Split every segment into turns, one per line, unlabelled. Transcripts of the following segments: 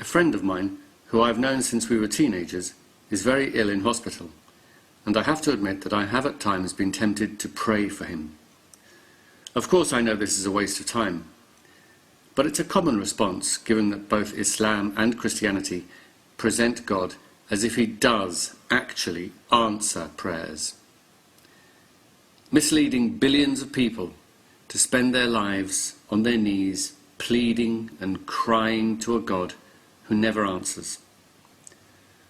A friend of mine, who I've known since we were teenagers, is very ill in hospital, and I have to admit that I have at times been tempted to pray for him. Of course, I know this is a waste of time, but it's a common response given that both Islam and Christianity present God as if he does actually answer prayers, misleading billions of people to spend their lives on their knees pleading and crying to a God who never answers.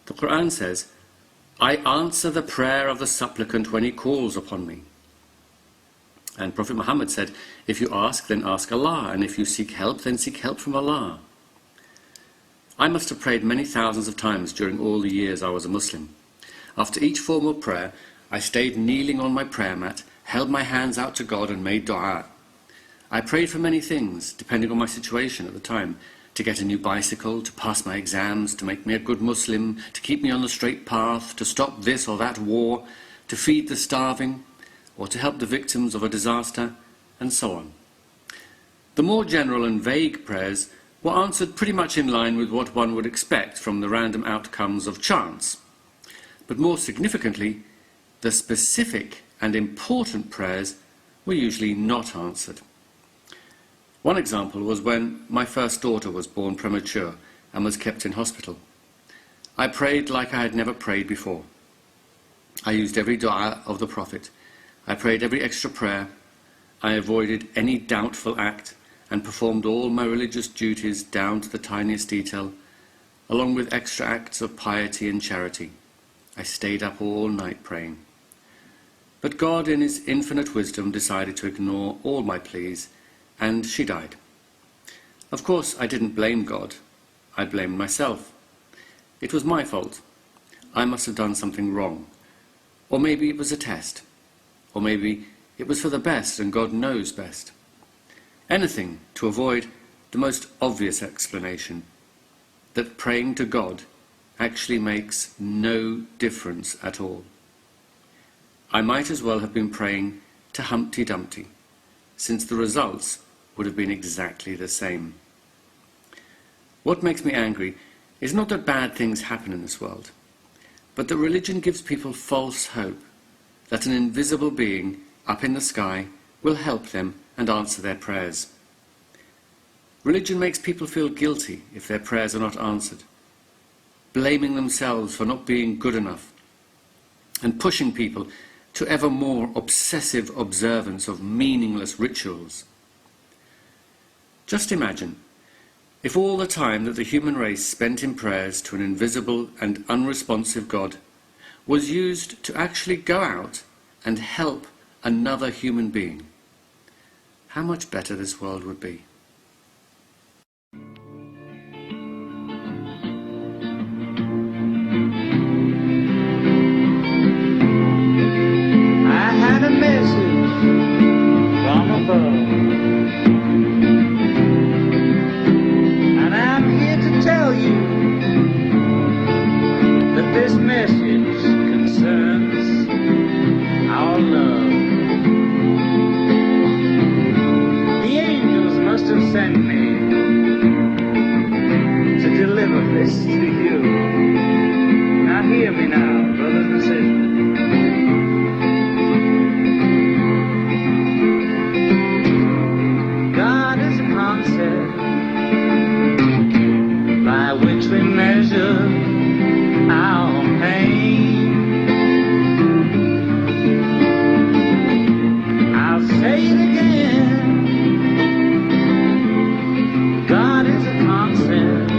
The Qur'an says, "I answer the prayer of the supplicant when he calls upon me." And Prophet Muhammad said, "If you ask, then ask Allah, and if you seek help, then seek help from Allah." I must have prayed many thousands of times during all the years I was a Muslim. After each formal prayer, I stayed kneeling on my prayer mat, held my hands out to God and made dua. I prayed for many things, depending on my situation at the time: to get a new bicycle, to pass my exams, to make me a good Muslim, to keep me on the straight path, to stop this or that war, to feed the starving, or to help the victims of a disaster, and so on. The more general and vague prayers were answered pretty much in line with what one would expect from the random outcomes of chance. But more significantly, the specific and important prayers were usually not answered. One example was when my first daughter was born premature and was kept in hospital. I prayed like I had never prayed before. I used every dua of the Prophet. I prayed every extra prayer. I avoided any doubtful act and performed all my religious duties down to the tiniest detail, along with extra acts of piety and charity. I stayed up all night praying. But God, in his infinite wisdom, decided to ignore all my pleas, and she died. Of course, I didn't blame God. I blamed myself. It was my fault. I must have done something wrong. Or maybe it was a test. Or maybe it was for the best and God knows best. Anything to avoid the most obvious explanation, that praying to God actually makes no difference at all. I might as well have been praying to Humpty Dumpty, since the results would have been exactly the same. What makes me angry is not that bad things happen in this world, but that religion gives people false hope that an invisible being up in the sky will help them and answer their prayers. Religion makes people feel guilty if their prayers are not answered, blaming themselves for not being good enough, and pushing people to ever more obsessive observance of meaningless rituals. Just imagine if all the time that the human race spent in prayers to an invisible and unresponsive God was used to actually go out and help another human being. How much better this world would be.
I had a message from above, and I'm here to tell you that this message concerns our love. The angels must have sent me to deliver this to you. Now hear me now, brothers and sisters. God is a concept by which we measure our pain. I'll say it again. God is a concept